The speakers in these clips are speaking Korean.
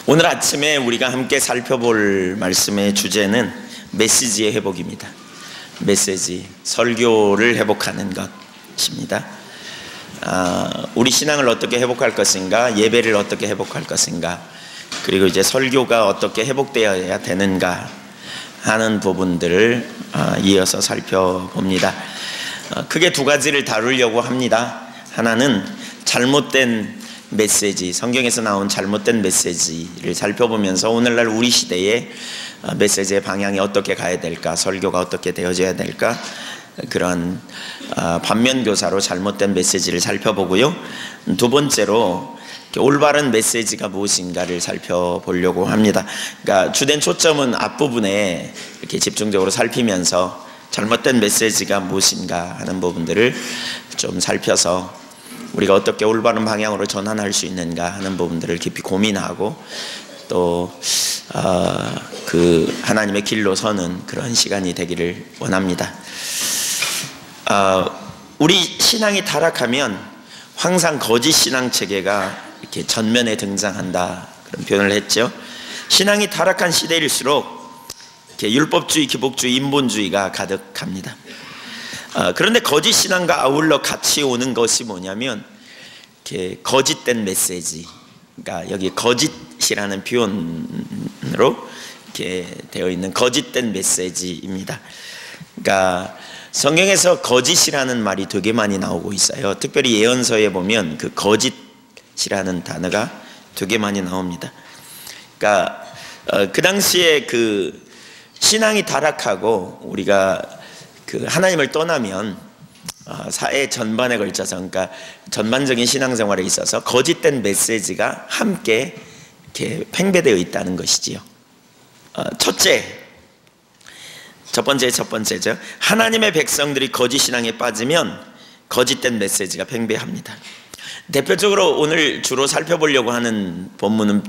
오늘 아침에 우리가 함께 살펴볼 말씀의 주제는 메시지의 회복입니다. 메시지, 설교를 회복하는 것입니다. 우리 신앙을 어떻게 회복할 것인가, 예배를 어떻게 회복할 것인가, 그리고 이제 설교가 어떻게 회복되어야 되는가 하는 부분들을 이어서 살펴봅니다. 크게 두 가지를 다루려고 합니다. 하나는 잘못된 메시지, 성경에서 나온 잘못된 메시지를 살펴보면서 오늘날 우리 시대의 메시지의 방향이 어떻게 가야 될까, 설교가 어떻게 되어져야 될까, 그런 반면교사로 잘못된 메시지를 살펴보고요. 두 번째로 올바른 메시지가 무엇인가를 살펴보려고 합니다. 그러니까 주된 초점은 앞부분에 이렇게 집중적으로 살피면서 잘못된 메시지가 무엇인가 하는 부분들을 좀 살펴서 우리가 어떻게 올바른 방향으로 전환할 수 있는가 하는 부분들을 깊이 고민하고 또 그 하나님의 길로 서는 그런 시간이 되기를 원합니다. 우리 신앙이 타락하면 항상 거짓 신앙 체계가 이렇게 전면에 등장한다, 그런 표현을 했죠. 신앙이 타락한 시대일수록 이렇게 율법주의, 기복주의, 인본주의가 가득합니다. 그런데 거짓 신앙과 아울러 같이 오는 것이 뭐냐면 이렇게 거짓된 메시지, 그러니까 여기 거짓이라는 표현으로 이렇게 되어 있는 거짓된 메시지입니다. 그러니까 성경에서 거짓이라는 말이 되게 많이 나오고 있어요. 특별히 예언서에 보면 그 거짓이라는 단어가 되게 많이 나옵니다. 그러니까 그 당시에 그 신앙이 타락하고 우리가 그 하나님을 떠나면 사회 전반에 걸쳐서, 그러니까 전반적인 신앙생활에 있어서 거짓된 메시지가 함께 이렇게 팽배되어 있다는 것이지요. 첫 번째죠. 하나님의 백성들이 거짓 신앙에 빠지면 거짓된 메시지가 팽배합니다. 대표적으로 오늘 주로 살펴보려고 하는 본문은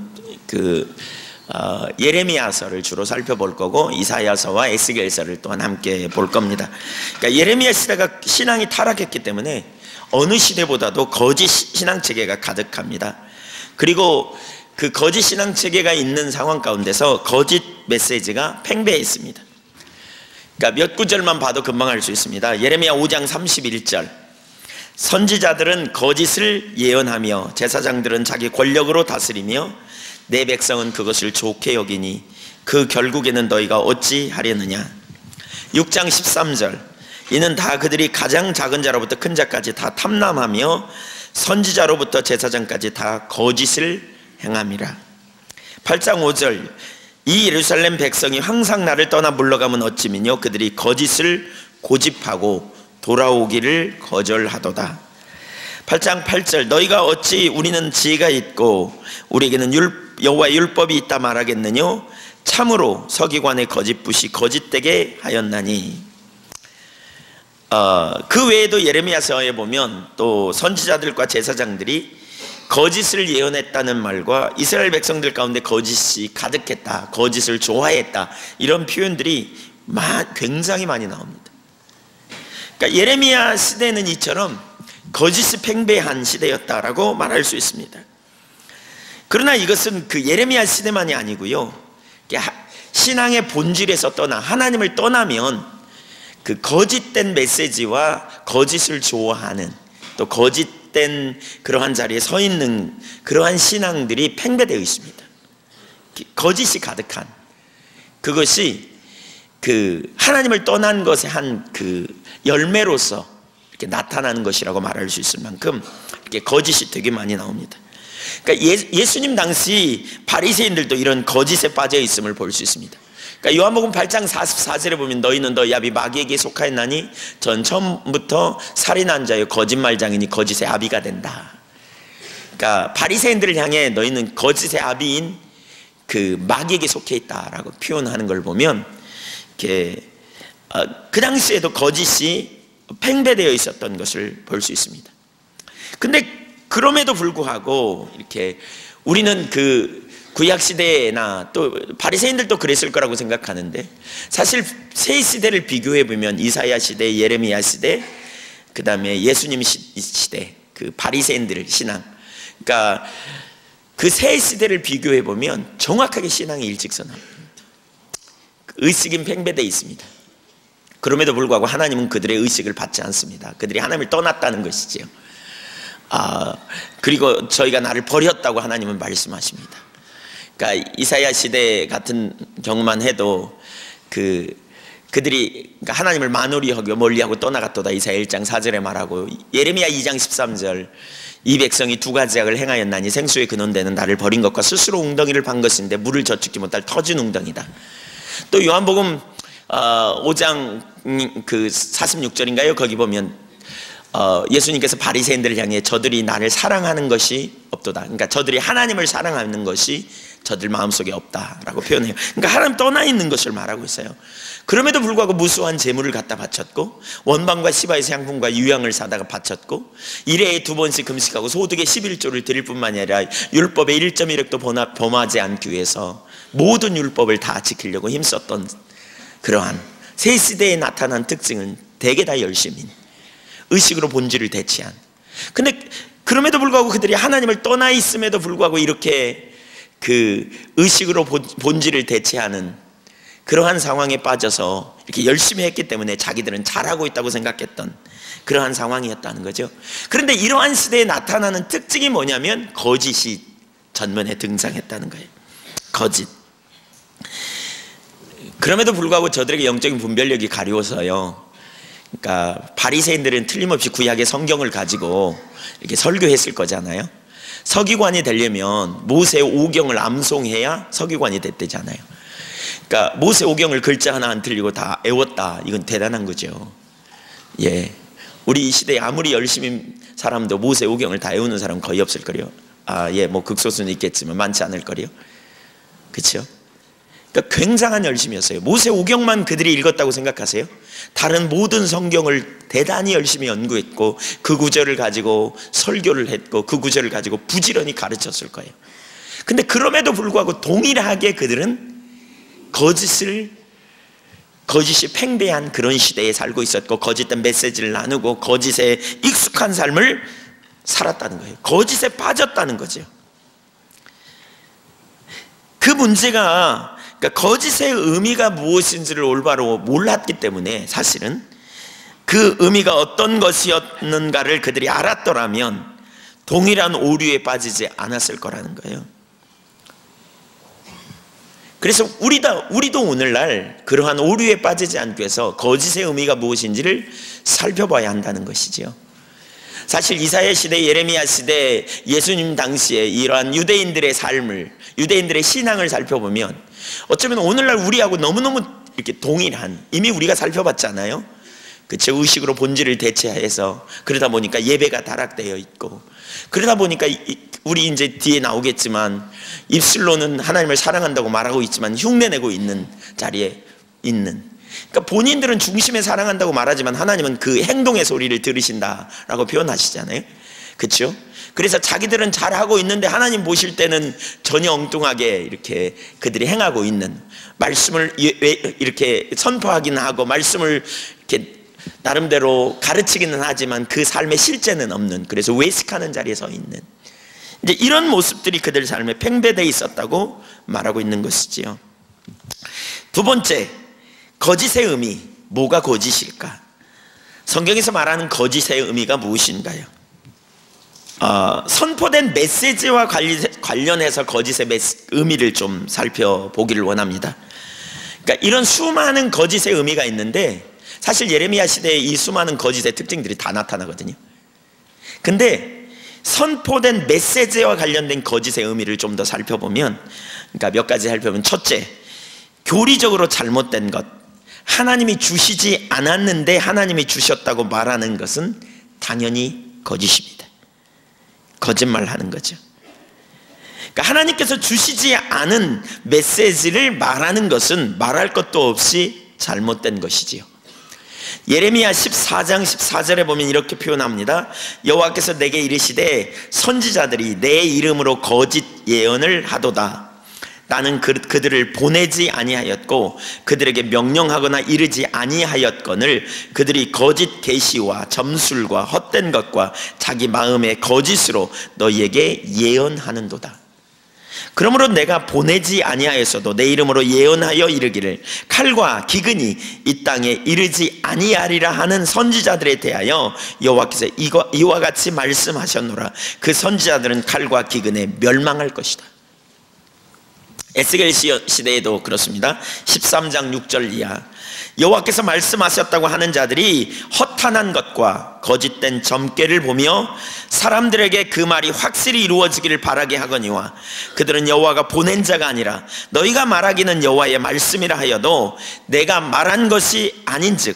예레미야서를 주로 살펴볼 거고, 이사야서와 에스겔서를 또한 함께 볼 겁니다. 그러니까 예레미야 시대가 신앙이 타락했기 때문에 어느 시대보다도 거짓 신앙 체계가 가득합니다. 그리고 그 거짓 신앙 체계가 있는 상황 가운데서 거짓 메시지가 팽배했습니다. 그러니까 몇 구절만 봐도 금방 알 수 있습니다. 예레미야 5장 31절, 선지자들은 거짓을 예언하며 제사장들은 자기 권력으로 다스리며 내 백성은 그것을 좋게 여기니 그 결국에는 너희가 어찌 하려느냐. 6장 13절, 이는 다 그들이 가장 작은 자로부터 큰 자까지 다 탐람하며 선지자로부터 제사장까지 다 거짓을 행함이라. 8장 5절, 이 예루살렘 백성이 항상 나를 떠나 물러가면 어찌미뇨. 그들이 거짓을 고집하고 돌아오기를 거절하도다. 8장 8절, 너희가 어찌 우리는 지혜가 있고 우리에게는 여호와의 율법이 있다 말하겠느뇨. 참으로 서기관의 거짓붓이 거짓되게 하였나니. 그 외에도 예레미야서에 보면 또 선지자들과 제사장들이 거짓을 예언했다는 말과 이스라엘 백성들 가운데 거짓이 가득했다, 거짓을 좋아했다, 이런 표현들이 굉장히 많이 나옵니다. 그러니까 예레미야 시대는 이처럼 거짓이 팽배한 시대였다라고 말할 수 있습니다. 그러나 이것은 그 예레미야 시대만이 아니고요, 신앙의 본질에서 떠나 하나님을 떠나면 그 거짓된 메시지와 거짓을 좋아하는, 또 거짓된 그러한 자리에 서 있는 그러한 신앙들이 팽배되어 있습니다. 거짓이 가득한, 그것이 그 하나님을 떠난 것의 한 그 열매로서 이렇게 나타나는 것이라고 말할 수 있을 만큼 이렇게 거짓이 되게 많이 나옵니다. 그러니까 예수님 당시 바리새인들도 이런 거짓에 빠져 있음을 볼 수 있습니다. 그러니까 요한복음 8장 44절에 보면 너희는 너희 아비 마귀에게 속하였나니 전 처음부터 살인한 자여 거짓말장이니 거짓의 아비가 된다. 그러니까 바리새인들을 향해 너희는 거짓의 아비인 그 마귀에게 속해 있다라고 표현하는 걸 보면 이렇게 그 당시에도 거짓이 팽배되어 있었던 것을 볼 수 있습니다. 근데 그럼에도 불구하고 이렇게 우리는 그 구약시대나 또 바리새인들도 그랬을 거라고 생각하는데, 사실 세 시대를 비교해 보면 이사야 시대, 예레미야 시대, 그 다음에 예수님 시대, 그 바리새인들 신앙, 그러니까 그 세 시대를 비교해 보면 정확하게 신앙의 일직선합니다. 의식은 팽배되어 있습니다. 그럼에도 불구하고 하나님은 그들의 의식을 받지 않습니다. 그들이 하나님을 떠났다는 것이지요. 그리고 저희가 나를 버렸다고 하나님은 말씀하십니다. 그러니까 이사야 시대 같은 경우만 해도 그들이 그러니까 하나님을 만우리하고 멀리하고 떠나갔도다, 이사야 1장 4절에 말하고, 예레미야 2장 13절, 이 백성이 두 가지 악을 행하였나니 생수의 근원되는 나를 버린 것과 스스로 웅덩이를 판 것인데 물을 젖죽지 못할 터진 웅덩이다. 또 요한복음 5장 46절인가요? 거기 보면 예수님께서 바리새인들을 향해 저들이 나를 사랑하는 것이 없도다. 그러니까 저들이 하나님을 사랑하는 것이 저들 마음속에 없다라고 표현해요. 그러니까 하나님 떠나 있는 것을 말하고 있어요. 그럼에도 불구하고 무수한 재물을 갖다 바쳤고, 원방과 시바에서 향품과 유향을 사다가 바쳤고, 1회에 2번씩 금식하고 소득의 11조를 드릴 뿐만 아니라 율법의 1.1획도 범하지 않기 위해서 모든 율법을 다 지키려고 힘썼던 그러한 새 시대에 나타난 특징은 대개 다 열심인, 의식으로 본질을 대체한. 근데 그럼에도 불구하고 그들이 하나님을 떠나 있음에도 불구하고 이렇게 그 의식으로 본질을 대체하는 그러한 상황에 빠져서 이렇게 열심히 했기 때문에 자기들은 잘하고 있다고 생각했던 그러한 상황이었다는 거죠. 그런데 이러한 시대에 나타나는 특징이 뭐냐면 거짓이 전면에 등장했다는 거예요. 거짓. 그럼에도 불구하고 저들에게 영적인 분별력이 가려워서요, 그러니까 바리새인들은 틀림없이 구약의 성경을 가지고 이렇게 설교했을 거잖아요. 서기관이 되려면 모세 오경을 암송해야 서기관이 됐대잖아요. 그러니까 모세 오경을 글자 하나 안 틀리고 다 외웠다. 이건 대단한 거죠. 예, 우리 이 시대에 아무리 열심히 사람도 모세 오경을 다 외우는 사람 거의 없을 거요. 예, 뭐 극소수는 있겠지만 많지 않을 거요. 그렇죠? 그러니까 굉장한 열심이었어요. 모세 오경만 그들이 읽었다고 생각하세요? 다른 모든 성경을 대단히 열심히 연구했고, 그 구절을 가지고 설교를 했고, 그 구절을 가지고 부지런히 가르쳤을 거예요. 근데 그럼에도 불구하고 동일하게 그들은 거짓이 팽배한 그런 시대에 살고 있었고, 거짓된 메시지를 나누고 거짓에 익숙한 삶을 살았다는 거예요. 거짓에 빠졌다는 거죠. 그 문제가, 그러니까 거짓의 의미가 무엇인지를 올바로 몰랐기 때문에 사실은 그 의미가 어떤 것이었는가를 그들이 알았더라면 동일한 오류에 빠지지 않았을 거라는 거예요. 그래서 우리도 오늘날 그러한 오류에 빠지지 않기 위해서 거짓의 의미가 무엇인지를 살펴봐야 한다는 것이죠. 사실 이사야 시대, 예레미야 시대, 예수님 당시에 이러한 유대인들의 삶을, 유대인들의 신앙을 살펴보면 어쩌면 오늘날 우리하고 너무너무 이렇게 동일한, 이미 우리가 살펴봤잖아요. 그쵸? 의식으로 본질을 대체해서 그러다 보니까 예배가 타락되어 있고, 그러다 보니까 우리 이제 뒤에 나오겠지만 입술로는 하나님을 사랑한다고 말하고 있지만 흉내내고 있는 자리에 있는, 그러니까 본인들은 중심에 사랑한다고 말하지만 하나님은 그 행동의 소리를 들으신다라고 표현하시잖아요. 그렇죠? 그래서 자기들은 잘하고 있는데 하나님 보실 때는 전혀 엉뚱하게 이렇게 그들이 행하고 있는, 말씀을 이렇게 선포하기는 하고 말씀을 이렇게 나름대로 가르치기는 하지만 그 삶의 실제는 없는, 그래서 외식하는 자리에 서 있는, 이제 이런 모습들이 그들 삶에 팽배되어 있었다고 말하고 있는 것이지요. 두 번째, 거짓의 의미. 뭐가 거짓일까? 성경에서 말하는 거짓의 의미가 무엇인가요? 선포된 메시지와 관련해서 거짓의 의미를 좀 살펴보기를 원합니다. 그러니까 이런 수많은 거짓의 의미가 있는데 사실 예레미야 시대에 이 수많은 거짓의 특징들이 다 나타나거든요. 근데 선포된 메시지와 관련된 거짓의 의미를 좀 더 살펴보면, 그러니까 몇 가지 살펴보면, 첫째, 교리적으로 잘못된 것. 하나님이 주시지 않았는데 하나님이 주셨다고 말하는 것은 당연히 거짓입니다. 거짓말하는 거죠. 그러니까 하나님께서 주시지 않은 메시지를 말하는 것은 말할 것도 없이 잘못된 것이지요. 예레미야 14장 14절에 보면 이렇게 표현합니다. 여호와께서 내게 이르시되 선지자들이 내 이름으로 거짓 예언을 하도다. 나는 그들을 보내지 아니하였고 그들에게 명령하거나 이르지 아니하였거늘 그들이 거짓 계시와 점술과 헛된 것과 자기 마음의 거짓으로 너희에게 예언하는도다. 그러므로 내가 보내지 아니하였어도 내 이름으로 예언하여 이르기를 칼과 기근이 이 땅에 이르지 아니하리라 하는 선지자들에 대하여 여호와께서 이와 같이 말씀하셨노라. 그 선지자들은 칼과 기근에 멸망할 것이다. 에스겔 시대에도 그렇습니다. 13장 6절 이하, 여호와께서 말씀하셨다고 하는 자들이 허탄한 것과 거짓된 점괘를 보며 사람들에게 그 말이 확실히 이루어지기를 바라게 하거니와 그들은 여호와가 보낸 자가 아니라 너희가 말하기는 여호와의 말씀이라 하여도 내가 말한 것이 아닌즉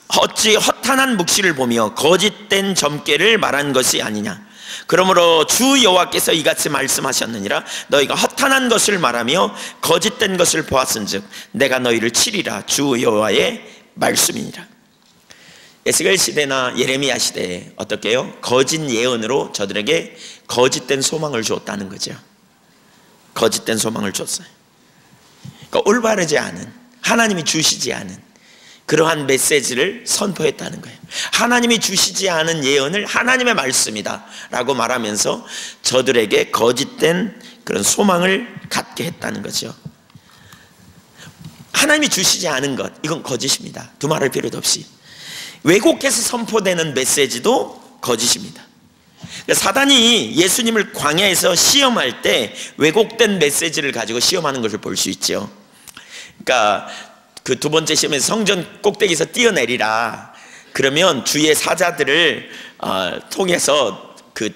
어찌 허탄한 묵시를 보며 거짓된 점괘를 말한 것이 아니냐. 그러므로 주 여호와께서 이같이 말씀하셨느니라. 너희가 허탄한 것을 말하며 거짓된 것을 보았은즉 내가 너희를 치리라. 주 여호와의 말씀이니라. 에스겔 시대나 예레미야 시대에 어떻게 해요? 거짓 예언으로 저들에게 거짓된 소망을 주었다는 거죠. 거짓된 소망을 줬어요. 그러니까 올바르지 않은, 하나님이 주시지 않은 그러한 메시지를 선포했다는 거예요. 하나님이 주시지 않은 예언을 하나님의 말씀이다 라고 말하면서 저들에게 거짓된 그런 소망을 갖게 했다는 거죠. 하나님이 주시지 않은 것, 이건 거짓입니다. 두말할 필요도 없이. 왜곡해서 선포되는 메시지도 거짓입니다. 사단이 예수님을 광야에서 시험할 때 왜곡된 메시지를 가지고 시험하는 것을 볼 수 있죠. 그러니까 그 두 번째 시험에서 성전 꼭대기에서 뛰어내리라. 그러면 주의 사자들을 통해서 그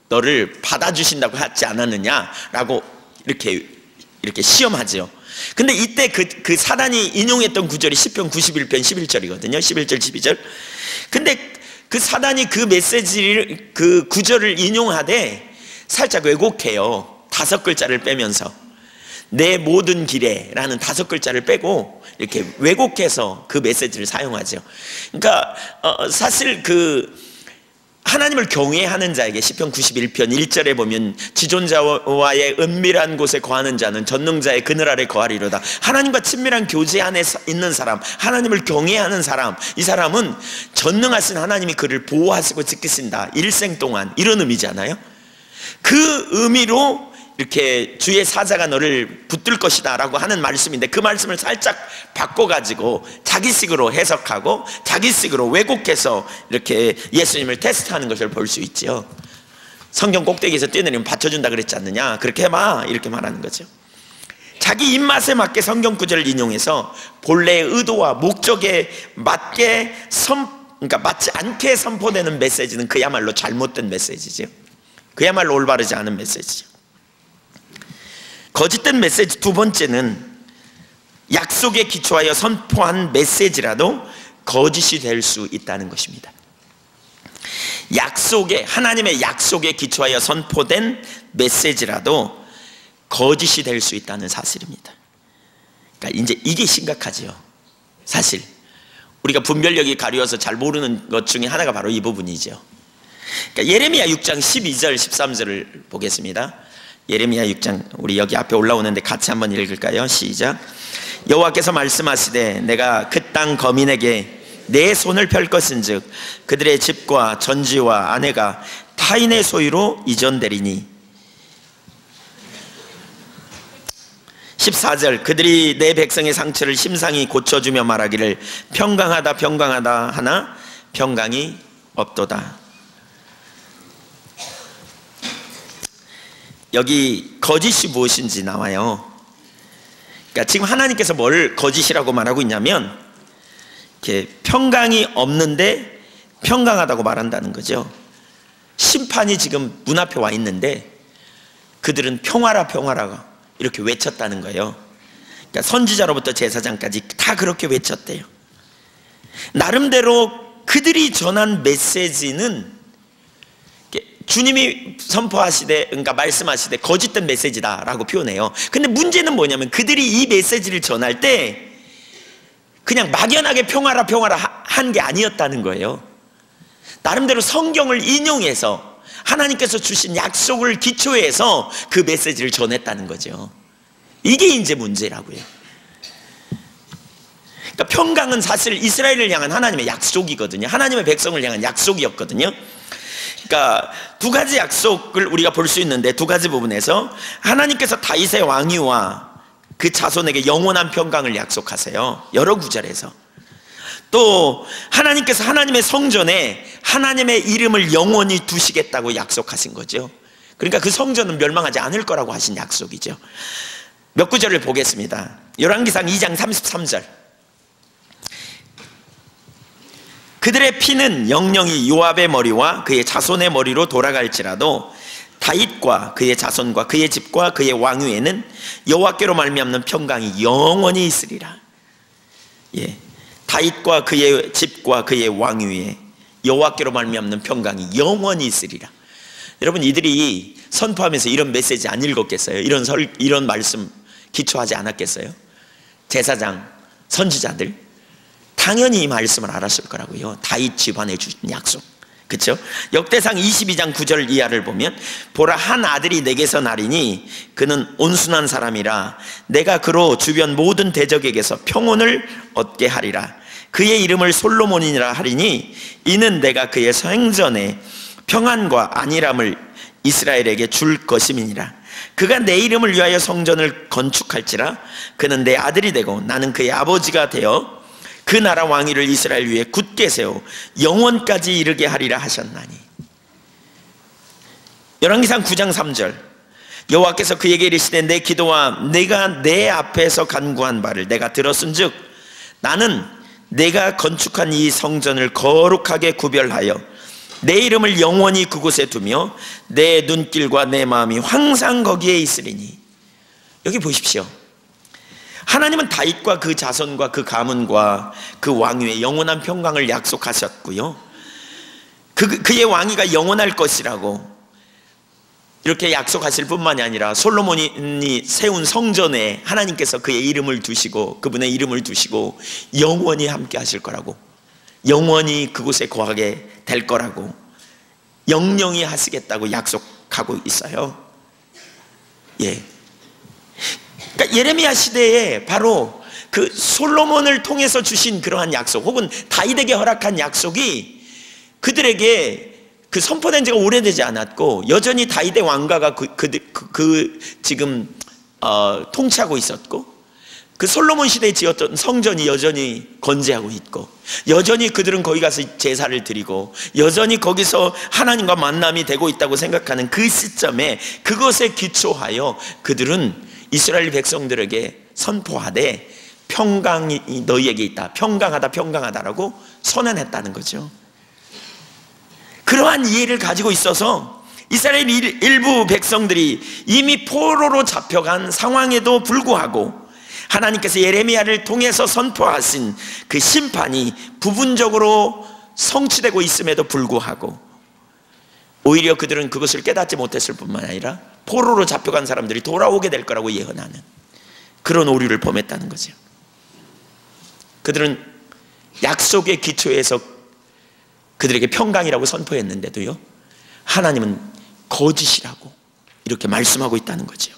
너를 받아주신다고 하지 않았느냐라고 이렇게 시험하죠. 근데 이때 그 사단이 인용했던 구절이 시편 91편 11절이거든요. 11절 12절. 근데 그 사단이 그 메시지를, 그 구절을 인용하되 살짝 왜곡해요. 5글자를 빼면서 내 모든 길에 라는 5글자를 빼고 이렇게 왜곡해서 그 메시지를 사용하죠. 그러니까 사실 그 하나님을 경외하는 자에게 시편 91편 1절에 보면 지존자와의 은밀한 곳에 거하는 자는 전능자의 그늘 아래 거하리로다. 하나님과 친밀한 교제 안에 있는 사람, 하나님을 경외하는 사람, 이 사람은 전능하신 하나님이 그를 보호하시고 지키신다 일생 동안, 이런 의미잖아요. 그 의미로 이렇게 주의 사자가 너를 붙들 것이다 라고 하는 말씀인데, 그 말씀을 살짝 바꿔가지고 자기식으로 해석하고 자기식으로 왜곡해서 이렇게 예수님을 테스트하는 것을 볼 수 있죠. 성경 꼭대기에서 뛰어내리면 받쳐준다 그랬지 않느냐, 그렇게 해봐, 이렇게 말하는 거죠. 자기 입맛에 맞게 성경 구절을 인용해서 본래의 의도와 목적에 맞게 그러니까 맞지 않게 선포되는 메시지는 그야말로 잘못된 메시지죠. 그야말로 올바르지 않은 메시지죠. 거짓된 메시지 두 번째는 약속에 기초하여 선포한 메시지라도 거짓이 될 수 있다는 것입니다. 하나님의 약속에 기초하여 선포된 메시지라도 거짓이 될 수 있다는 사실입니다. 그러니까 이제 이게 심각하죠. 사실 우리가 분별력이 가려워서 잘 모르는 것 중에 하나가 바로 이 부분이죠. 그러니까 예레미야 6장 12절 13절을 보겠습니다. 예레미야 6장, 우리 여기 앞에 올라오는데 같이 한번 읽을까요? 시작. 여호와께서 말씀하시되 내가 그 땅 거민에게 내 손을 펼 것인즉 그들의 집과 전지와 아내가 타인의 소유로 이전되리니. 14절. 그들이 내 백성의 상처를 심상히 고쳐주며 말하기를 평강하다 평강하다 하나 평강이 없도다. 여기 거짓이 무엇인지 나와요. 그러니까 지금 하나님께서 뭘 거짓이라고 말하고 있냐면, 이렇게 평강이 없는데 평강하다고 말한다는 거죠. 심판이 지금 문 앞에 와 있는데 그들은 평화라 평화라 이렇게 외쳤다는 거예요. 그러니까 선지자로부터 제사장까지 다 그렇게 외쳤대요. 나름대로 그들이 전한 메시지는 주님이 선포하시되, 그러니까 말씀하시되 거짓된 메시지다라고 표현해요. 근데 문제는 뭐냐면 그들이 이 메시지를 전할 때 그냥 막연하게 평화라 평화라 한 게 아니었다는 거예요. 나름대로 성경을 인용해서 하나님께서 주신 약속을 기초해서 그 메시지를 전했다는 거죠. 이게 이제 문제라고요. 그러니까 평강은 사실 이스라엘을 향한 하나님의 약속이거든요. 하나님의 백성을 향한 약속이었거든요. 그러니까 두 가지 약속을 우리가 볼 수 있는데, 두 가지 부분에서 하나님께서 다윗의 왕위와 그 자손에게 영원한 평강을 약속하세요. 여러 구절에서. 또 하나님께서 하나님의 성전에 하나님의 이름을 영원히 두시겠다고 약속하신 거죠. 그러니까 그 성전은 멸망하지 않을 거라고 하신 약속이죠. 몇 구절을 보겠습니다. 열왕기상 2장 33절. 그들의 피는 영영이 요압의 머리와 그의 자손의 머리로 돌아갈지라도 다윗과 그의 자손과 그의 집과 그의 왕위에는 여호와께로 말미암는 평강이 영원히 있으리라. 예, 다윗과 그의 집과 그의 왕위에 여호와께로 말미암는 평강이 영원히 있으리라. 여러분, 이들이 선포하면서 이런 메시지 안 읽었겠어요? 이런 말씀 기초하지 않았겠어요? 제사장, 선지자들 당연히 이 말씀을 알았을 거라고요. 다윗 집안에 주신 약속. 그렇죠? 역대상 22장 9절 이하를 보면, 보라, 한 아들이 내게서 나리니 그는 온순한 사람이라 내가 그로 주변 모든 대적에게서 평온을 얻게 하리라. 그의 이름을 솔로몬이라 하리니 이는 내가 그의 성전에 평안과 안일함을 이스라엘에게 줄 것임이니라. 그가 내 이름을 위하여 성전을 건축할지라. 그는 내 아들이 되고 나는 그의 아버지가 되어 그 나라 왕위를 이스라엘 위에 굳게 세워 영원까지 이르게 하리라 하셨나니. 열왕기상 9장 3절. 여호와께서 그에게 이르시되 내 기도와 내가 내 앞에서 간구한 바를 내가 들었은즉 나는 내가 건축한 이 성전을 거룩하게 구별하여 내 이름을 영원히 그곳에 두며 내 눈길과 내 마음이 항상 거기에 있으리니. 여기 보십시오. 하나님은 다윗과 그 자손과 그 가문과 그 왕위의 영원한 평강을 약속하셨고요, 그의 왕위가 영원할 것이라고 이렇게 약속하실 뿐만이 아니라 솔로몬이 세운 성전에 하나님께서 그의 이름을 두시고 그분의 이름을 두시고 영원히 함께 하실 거라고, 영원히 그곳에 거하게 될 거라고 영영히 하시겠다고 약속하고 있어요. 예. 그러니까 예레미야 시대에 바로 그 솔로몬을 통해서 주신 그러한 약속, 혹은 다윗에게 허락한 약속이 그들에게 그 선포된 지가 오래되지 않았고, 여전히 다윗의 왕가가 지금 통치하고 있었고, 그 솔로몬 시대에 지었던 성전이 여전히 건재하고 있고, 여전히 그들은 거기 가서 제사를 드리고, 여전히 거기서 하나님과 만남이 되고 있다고 생각하는 그 시점에 그것에 기초하여 그들은 이스라엘 백성들에게 선포하되 평강이 너희에게 있다, 평강하다, 평강하다라고 선언했다는 거죠. 그러한 이해를 가지고 있어서 이스라엘 일부 백성들이 이미 포로로 잡혀간 상황에도 불구하고 하나님께서 예레미야를 통해서 선포하신 그 심판이 부분적으로 성취되고 있음에도 불구하고 오히려 그들은 그것을 깨닫지 못했을 뿐만 아니라 포로로 잡혀간 사람들이 돌아오게 될 거라고 예언하는 그런 오류를 범했다는 거죠. 그들은 약속의 기초에서 그들에게 평강이라고 선포했는데도요, 하나님은 거짓이라고 이렇게 말씀하고 있다는 거죠.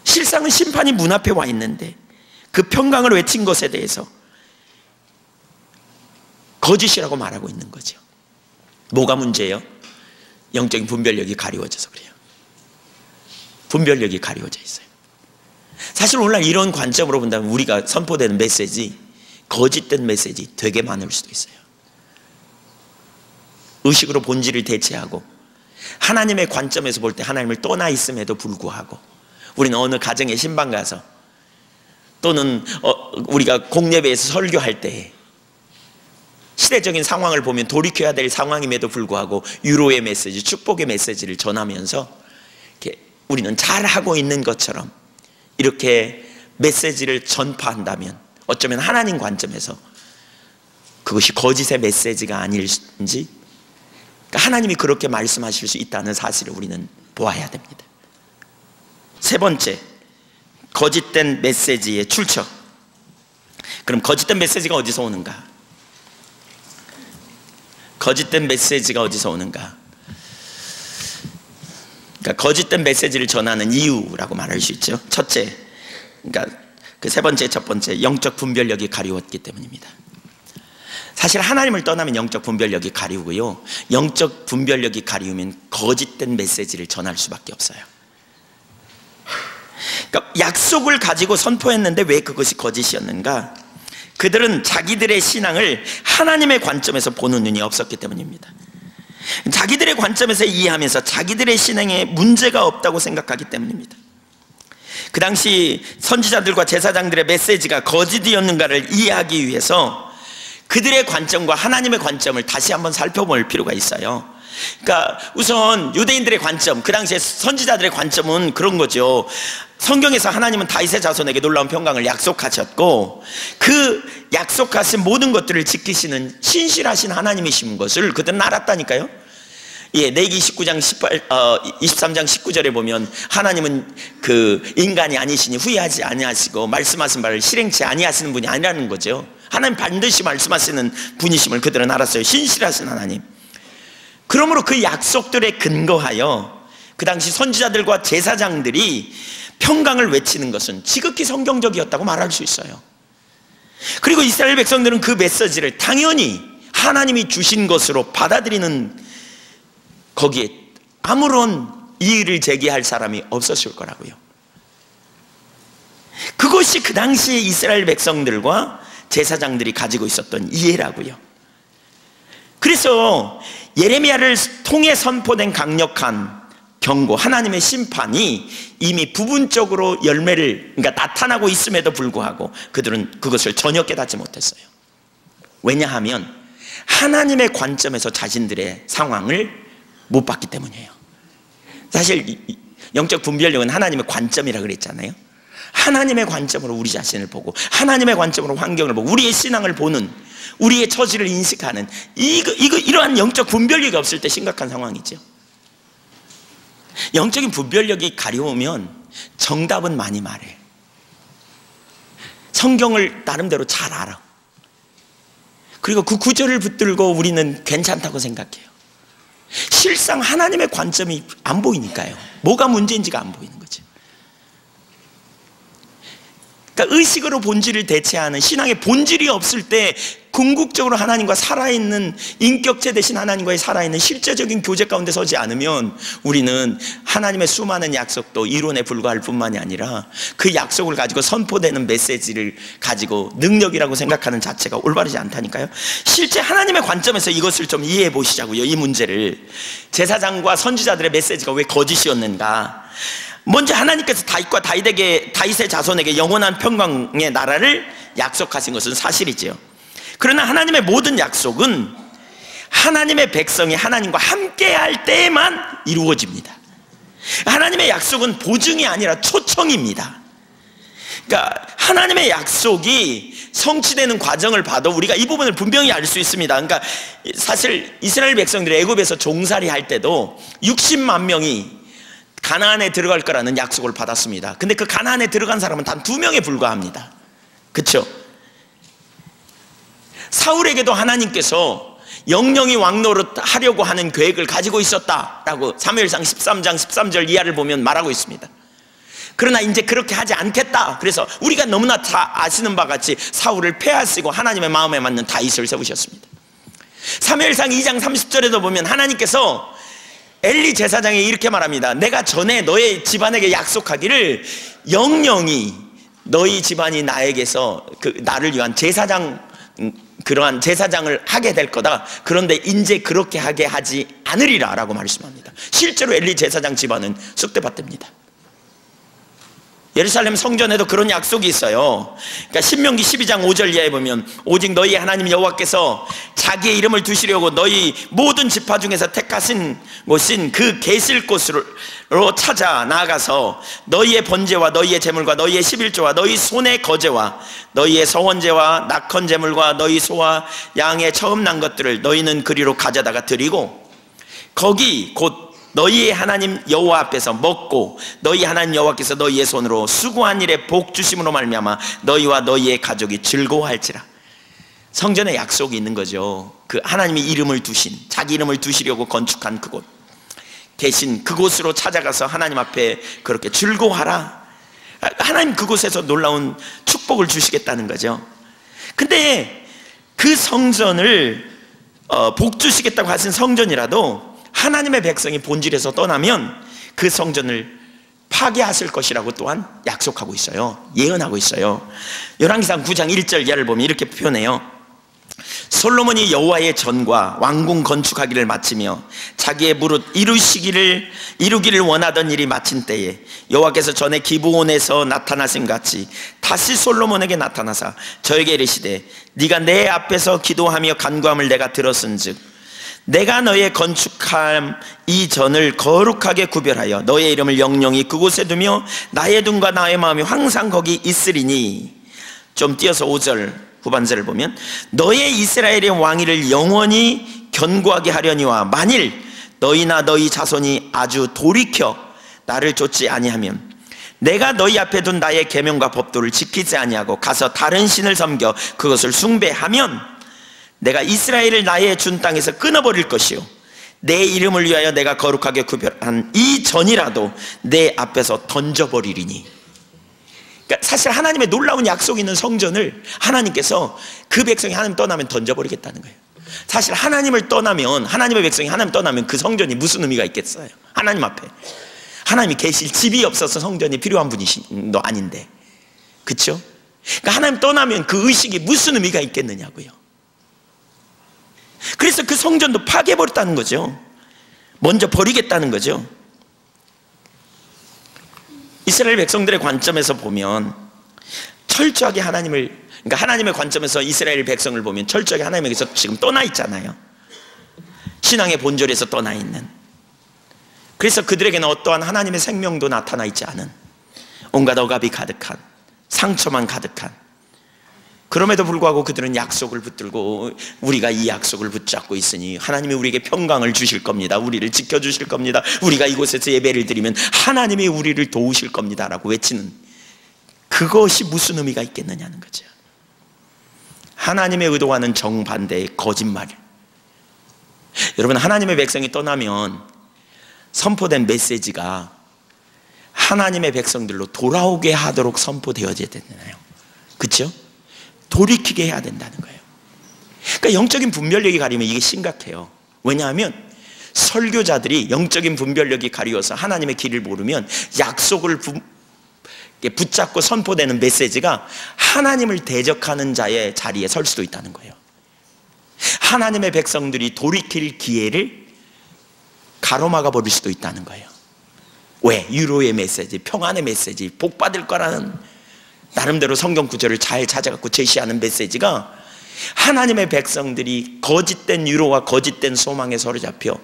실상은 심판이 문 앞에 와 있는데 그 평강을 외친 것에 대해서 거짓이라고 말하고 있는 거죠. 뭐가 문제예요? 영적인 분별력이 가리워져서 그래요. 분별력이 가리워져 있어요. 사실 오늘날 이런 관점으로 본다면 우리가 선포되는 메시지, 거짓된 메시지 되게 많을 수도 있어요. 의식으로 본질을 대체하고 하나님의 관점에서 볼 때 하나님을 떠나 있음에도 불구하고, 우리는 어느 가정에 신방 가서 또는 우리가 공예배에서 설교할 때 시대적인 상황을 보면 돌이켜야 될 상황임에도 불구하고 위로의 메시지, 축복의 메시지를 전하면서 이렇게 우리는 잘하고 있는 것처럼 이렇게 메시지를 전파한다면 어쩌면 하나님 관점에서 그것이 거짓의 메시지가 아닐지, 하나님이 그렇게 말씀하실 수 있다는 사실을 우리는 보아야 됩니다. 세 번째, 거짓된 메시지의 출처. 그럼 거짓된 메시지가 어디서 오는가? 거짓된 메시지가 어디서 오는가? 그러니까 거짓된 메시지를 전하는 이유라고 말할 수 있죠. 첫째, 그러니까 그 세 번째, 첫 번째, 영적 분별력이 가리웠기 때문입니다. 사실 하나님을 떠나면 영적 분별력이 가리우고요, 영적 분별력이 가리우면 거짓된 메시지를 전할 수밖에 없어요. 그러니까 약속을 가지고 선포했는데 왜 그것이 거짓이었는가? 그들은 자기들의 신앙을 하나님의 관점에서 보는 눈이 없었기 때문입니다. 자기들의 관점에서 이해하면서 자기들의 신앙에 문제가 없다고 생각하기 때문입니다. 그 당시 선지자들과 제사장들의 메시지가 거짓이었는가를 이해하기 위해서 그들의 관점과 하나님의 관점을 다시 한번 살펴볼 필요가 있어요. 그러니까 우선 유대인들의 관점, 그 당시에 선지자들의 관점은 그런 거죠. 성경에서 하나님은 다윗의 자손에게 놀라운 평강을 약속하셨고, 그 약속하신 모든 것들을 지키시는 신실하신 하나님이신 것을 그들은 알았다니까요. 예, 레위기 23장 19절에 보면 하나님은 그 인간이 아니시니 후회하지 아니하시고 말씀하신 바를 실행치 아니하시는 분이 아니라는 거죠. 하나님 반드시 말씀하시는 분이심을 그들은 알았어요. 신실하신 하나님. 그러므로 그 약속들에 근거하여 그 당시 선지자들과 제사장들이 평강을 외치는 것은 지극히 성경적이었다고 말할 수 있어요. 그리고 이스라엘 백성들은 그 메시지를 당연히 하나님이 주신 것으로 받아들이는, 거기에 아무런 이의를 제기할 사람이 없었을 거라고요. 그것이 그 당시에 이스라엘 백성들과 제사장들이 가지고 있었던 이해라고요. 그래서 예레미야를 통해 선포된 강력한 경고, 하나님의 심판이 이미 부분적으로 열매를, 그러니까 나타나고 있음에도 불구하고 그들은 그것을 전혀 깨닫지 못했어요. 왜냐하면 하나님의 관점에서 자신들의 상황을 못 봤기 때문이에요. 사실 영적 분별력은 하나님의 관점이라 그랬잖아요. 하나님의 관점으로 우리 자신을 보고, 하나님의 관점으로 환경을 보고, 우리의 신앙을 보는, 우리의 처지를 인식하는, 이러한 영적 분별력이 없을 때 심각한 상황이죠. 영적인 분별력이 가려우면 정답은 많이 말해. 성경을 나름대로 잘 알아. 그리고 그 구절을 붙들고 우리는 괜찮다고 생각해요. 실상 하나님의 관점이 안 보이니까요. 뭐가 문제인지가 안 보이는 거죠. 그러니까 의식으로 본질을 대체하는 신앙의 본질이 없을 때 궁극적으로 하나님과 살아있는, 인격체 대신 하나님과의 살아있는 실제적인 교제 가운데 서지 않으면 우리는 하나님의 수많은 약속도 이론에 불과할 뿐만이 아니라 그 약속을 가지고 선포되는 메시지를 가지고 능력이라고 생각하는 자체가 올바르지 않다니까요. 실제 하나님의 관점에서 이것을 좀 이해해 보시자고요. 이 문제를. 제사장과 선지자들의 메시지가 왜 거짓이었는가. 먼저 하나님께서 다윗의 자손에게 영원한 평강의 나라를 약속하신 것은 사실이지요. 그러나 하나님의 모든 약속은 하나님의 백성이 하나님과 함께할 때에만 이루어집니다. 하나님의 약속은 보증이 아니라 초청입니다. 그러니까 하나님의 약속이 성취되는 과정을 봐도 우리가 이 부분을 분명히 알 수 있습니다. 그러니까 사실 이스라엘 백성들이 애굽에서 종살이 할 때도 60만 명이 가나안에 들어갈 거라는 약속을 받았습니다. 근데 그 가나안에 들어간 사람은 단 2명에 불과합니다. 그렇죠? 사울에게도 하나님께서 영영이 왕노릇 하려고 하는 계획을 가지고 있었다라고 사무엘상 13장 13절 이하를 보면 말하고 있습니다. 그러나 이제 그렇게 하지 않겠다. 그래서 우리가 너무나 다 아시는 바 같이 사울을 폐하시고 하나님의 마음에 맞는 다윗을 세우셨습니다. 사무엘상 2장 30절에도 보면 하나님께서 엘리 제사장이 이렇게 말합니다. 내가 전에 너의 집안에게 약속하기를 영영이 너희 집안이 나에게서 나를 위한 그러한 제사장을 하게 될 거다. 그런데 이제 그렇게 하게 하지 않으리라 라고 말씀합니다. 실제로 엘리 제사장 집안은 쑥대밭입니다. 예루살렘 성전에도 그런 약속이 있어요. 그러니까 신명기 12장 5절 이하에 보면 오직 너희 하나님 여호와께서 자기의 이름을 두시려고 너희 모든 지파 중에서 택하신 곳인 그 계실 곳으로 찾아 나아가서 너희의 번제와 너희의 제물과 너희의 11조와 너희 손의 거제와 너희의 서원제와 낙헌제물과 너희 소와 양의 처음 난 것들을 너희는 그리로 가져다가 드리고 거기 곧 너희의 하나님 여호와 앞에서 먹고 너희 하나님 여호와께서 너희의 손으로 수고한 일에 복 주심으로 말미암아 너희와 너희의 가족이 즐거워할지라. 성전에 약속이 있는 거죠. 그 하나님이 이름을 두신, 자기 이름을 두시려고 건축한 그곳 대신 그곳으로 찾아가서 하나님 앞에 그렇게 즐거워하라. 하나님 그곳에서 놀라운 축복을 주시겠다는 거죠. 근데 그 성전을 복주시겠다고 하신 성전이라도 하나님의 백성이 본질에서 떠나면 그 성전을 파괴하실 것이라고 또한 약속하고 있어요. 예언하고 있어요. 열왕기상 9장 1절 예를 보면 이렇게 표현해요. 솔로몬이 여호와의 전과 왕궁 건축하기를 마치며 자기의 무릇 이루기를 원하던 일이 마친 때에 여호와께서 전에 기브온에서 나타나신 같이 다시 솔로몬에게 나타나사 저에게 이르시되 네가 내 앞에서 기도하며 간구함을 내가 들었은즉 내가 너의 건축함 이 전을 거룩하게 구별하여 너의 이름을 영영히 그곳에 두며 나의 눈과 나의 마음이 항상 거기 있으리니. 좀 띄어서 5절 후반절을 보면 너의 이스라엘의 왕위를 영원히 견고하게 하려니와 만일 너희나 너희 자손이 아주 돌이켜 나를 좇지 아니하면 내가 너희 앞에 둔 나의 계명과 법도를 지키지 아니하고 가서 다른 신을 섬겨 그것을 숭배하면 내가 이스라엘을 나의 준 땅에서 끊어버릴 것이요 내 이름을 위하여 내가 거룩하게 구별한 이 전이라도 내 앞에서 던져버리리니. 그러니까 사실 하나님의 놀라운 약속이 있는 성전을 하나님께서 그 백성이 하나님 떠나면 던져버리겠다는 거예요. 사실 하나님을 떠나면, 하나님의 백성이 하나님 떠나면 그 성전이 무슨 의미가 있겠어요? 하나님 앞에 하나님이 계실 집이 없어서 성전이 필요한 분이신도 아닌데, 그렇죠? 그러니까 하나님 떠나면 그 의식이 무슨 의미가 있겠느냐고요. 그래서 그 성전도 파괴해버렸다는 거죠. 먼저 버리겠다는 거죠. 이스라엘 백성들의 관점에서 보면 철저하게 그러니까 하나님의 관점에서 이스라엘 백성을 보면 철저하게 하나님에게서 지금 떠나 있잖아요. 신앙의 본질에서 떠나 있는. 그래서 그들에게는 어떠한 하나님의 생명도 나타나 있지 않은, 온갖 억압이 가득한, 상처만 가득한. 그럼에도 불구하고 그들은 약속을 붙들고 우리가 이 약속을 붙잡고 있으니 하나님이 우리에게 평강을 주실 겁니다. 우리를 지켜주실 겁니다. 우리가 이곳에서 예배를 드리면 하나님이 우리를 도우실 겁니다 라고 외치는 그것이 무슨 의미가 있겠느냐는 거죠. 하나님의 의도와는 정반대의 거짓말. 여러분, 하나님의 백성이 떠나면 선포된 메시지가 하나님의 백성들로 돌아오게 하도록 선포되어져야 되잖아요. 그렇죠? 돌이키게 해야 된다는 거예요. 그러니까 영적인 분별력이 가리면 이게 심각해요. 왜냐하면 설교자들이 영적인 분별력이 가리워서 하나님의 길을 모르면 약속을 붙잡고 선포되는 메시지가 하나님을 대적하는 자의 자리에 설 수도 있다는 거예요. 하나님의 백성들이 돌이킬 기회를 가로막아 버릴 수도 있다는 거예요. 왜? 유로의 메시지, 평안의 메시지, 복 받을 거라는 나름대로 성경 구절을 잘 찾아갖고 제시하는 메시지가 하나님의 백성들이 거짓된 유로와 거짓된 소망에 사로잡혀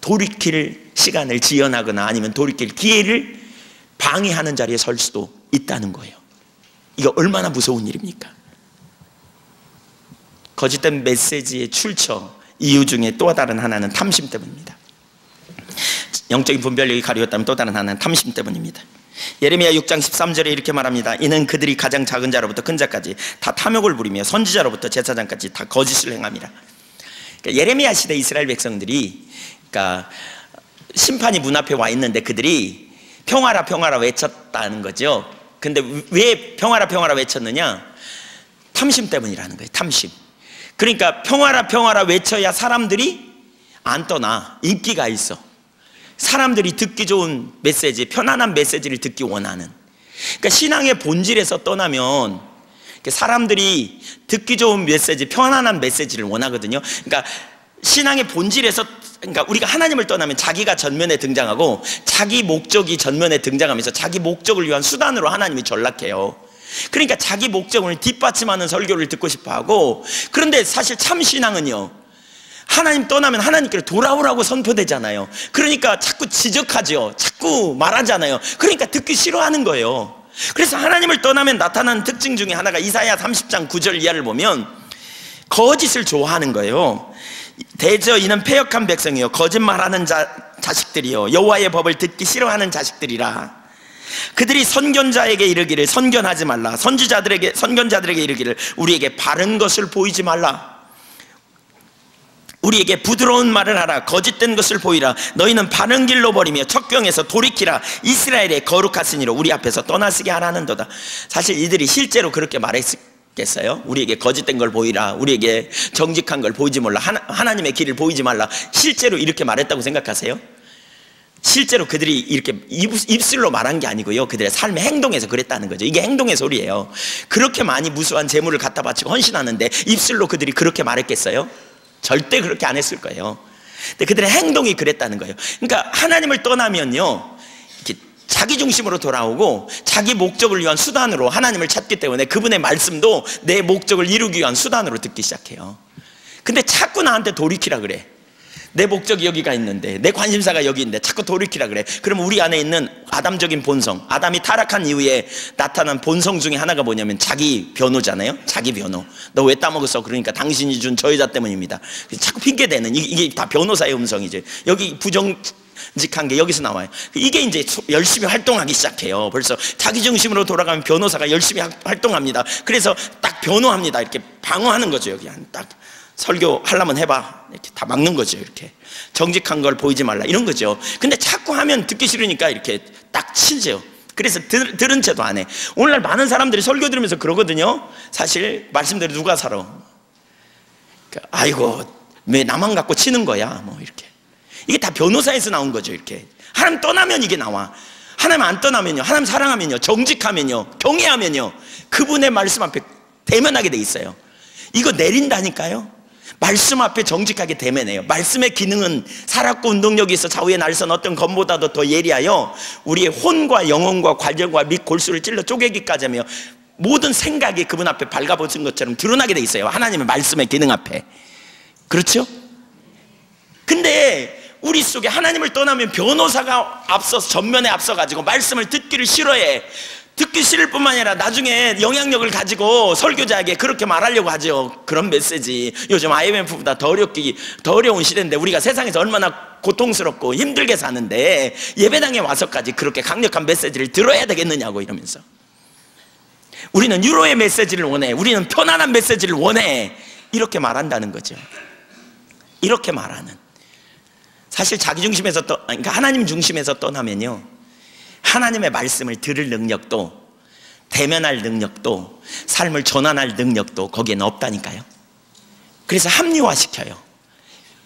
돌이킬 시간을 지연하거나 아니면 돌이킬 기회를 방해하는 자리에 설 수도 있다는 거예요. 이거 얼마나 무서운 일입니까? 거짓된 메시지의 출처 이유 중에 또 다른 하나는 탐심 때문입니다. 영적인 분별력이 가리웠다면 또 다른 하나는 탐심 때문입니다. 예레미야 6장 13절에 이렇게 말합니다. 이는 그들이 가장 작은 자로부터 큰 자까지 다 탐욕을 부리며 선지자로부터 제사장까지 다 거짓을 행함이라. 그러니까 예레미야 시대 이스라엘 백성들이, 그러니까 심판이 문 앞에 와 있는데 그들이 평화라 평화라 외쳤다는 거죠. 근데 왜 평화라 평화라 외쳤느냐? 탐심 때문이라는 거예요. 탐심. 그러니까 평화라 평화라 외쳐야 사람들이 안 떠나, 인기가 있어. 사람들이 듣기 좋은 메시지, 편안한 메시지를 듣기 원하는. 그러니까 신앙의 본질에서 떠나면 사람들이 듣기 좋은 메시지, 편안한 메시지를 원하거든요. 그러니까 신앙의 본질에서, 그러니까 우리가 하나님을 떠나면 자기가 전면에 등장하고 자기 목적이 전면에 등장하면서 자기 목적을 위한 수단으로 하나님이 전락해요. 그러니까 자기 목적을 뒷받침하는 설교를 듣고 싶어하고, 그런데 사실 참 신앙은요, 하나님 떠나면 하나님께로 돌아오라고 선포되잖아요. 그러니까 자꾸 지적하죠. 자꾸 말하잖아요. 그러니까 듣기 싫어하는 거예요. 그래서 하나님을 떠나면 나타나는 특징 중에 하나가 이사야 30장 9절 이하를 보면 거짓을 좋아하는 거예요. 대저 이는 패역한 백성이요 거짓말하는 자식들이요 여호와의 법을 듣기 싫어하는 자식들이라. 그들이 선견자에게 이르기를 선견하지 말라. 선견자들에게 이르기를 우리에게 바른 것을 보이지 말라. 우리에게 부드러운 말을 하라. 거짓된 것을 보이라. 너희는 바른 길로 버리며 척경에서 돌이키라. 이스라엘의 거룩하시니로 우리 앞에서 떠나시게 하라는도다. 사실 이들이 실제로 그렇게 말했을 말했겠어요? 우리에게 거짓된 걸 보이라, 우리에게 정직한 걸 보이지 말라, 하나님의 길을 보이지 말라. 실제로 이렇게 말했다고 생각하세요? 실제로 그들이 이렇게 입술로 말한 게 아니고요, 그들의 삶의 행동에서 그랬다는 거죠. 이게 행동의 소리예요. 그렇게 많이 무수한 재물을 갖다 바치고 헌신하는데 입술로 그들이 그렇게 말했겠어요? 절대 그렇게 안 했을 거예요. 근데 그들의 행동이 그랬다는 거예요. 그러니까 하나님을 떠나면요, 이렇게 자기 중심으로 돌아오고 자기 목적을 위한 수단으로 하나님을 찾기 때문에 그분의 말씀도 내 목적을 이루기 위한 수단으로 듣기 시작해요. 근데 자꾸 나한테 돌이키라 그래. 내 목적이 여기가 있는데, 내 관심사가 여기 있는데 자꾸 돌이키라 그래. 그러면 우리 안에 있는 아담적인 본성, 아담이 타락한 이후에 나타난 본성 중에 하나가 뭐냐면 자기 변호잖아요. 자기 변호. 너 왜 따먹었어? 그러니까 당신이 준 저 여자 때문입니다. 자꾸 핑계대는, 이게 다 변호사의 음성이죠. 여기 부정직한 게 여기서 나와요. 이게 이제 열심히 활동하기 시작해요. 벌써 자기 중심으로 돌아가면 변호사가 열심히 활동합니다. 그래서 딱 변호합니다. 이렇게 방어하는 거죠. 여기 딱 설교 하려면 해봐, 이렇게 다 막는 거죠. 이렇게 정직한 걸 보이지 말라, 이런 거죠. 근데 자꾸 하면 듣기 싫으니까 이렇게 딱 치죠. 그래서 들은 채도 안 해. 오늘날 많은 사람들이 설교 들으면서 그러거든요. 사실 말씀대로 누가 살아? 그러니까 아이고 왜 나만 갖고 치는 거야, 뭐 이렇게. 이게 다 변호사에서 나온 거죠. 이렇게 하나님 떠나면 이게 나와. 하나님 안 떠나면요, 하나님 사랑하면요, 정직하면요, 경외하면요, 그분의 말씀 앞에 대면하게 돼 있어요. 이거 내린다니까요. 말씀 앞에 정직하게 대면해요. 말씀의 기능은 살았고 운동력이 있어 좌우에 날선 어떤 검보다도 더 예리하여 우리의 혼과 영혼과 관절과 및 골수를 찔러 쪼개기까지 하며 모든 생각이 그분 앞에 발가벗은 것처럼 드러나게 돼 있어요. 하나님의 말씀의 기능 앞에. 그렇죠? 근데 우리 속에 하나님을 떠나면 변호사가 앞서서, 전면에 앞서가지고 말씀을 듣기를 싫어해. 듣기 싫을 뿐만 아니라 나중에 영향력을 가지고 설교자에게 그렇게 말하려고 하죠. 그런 메시지. 요즘 IMF보다 더 어려운 시대인데 우리가 세상에서 얼마나 고통스럽고 힘들게 사는데 예배당에 와서까지 그렇게 강력한 메시지를 들어야 되겠느냐고 이러면서. 우리는 유로의 메시지를 원해, 우리는 편안한 메시지를 원해, 이렇게 말한다는 거죠. 이렇게 말하는. 사실 자기 중심에서 그러니까 하나님 중심에서 떠나면요, 하나님의 말씀을 들을 능력도, 대면할 능력도, 삶을 전환할 능력도 거기에는 없다니까요. 그래서 합리화시켜요.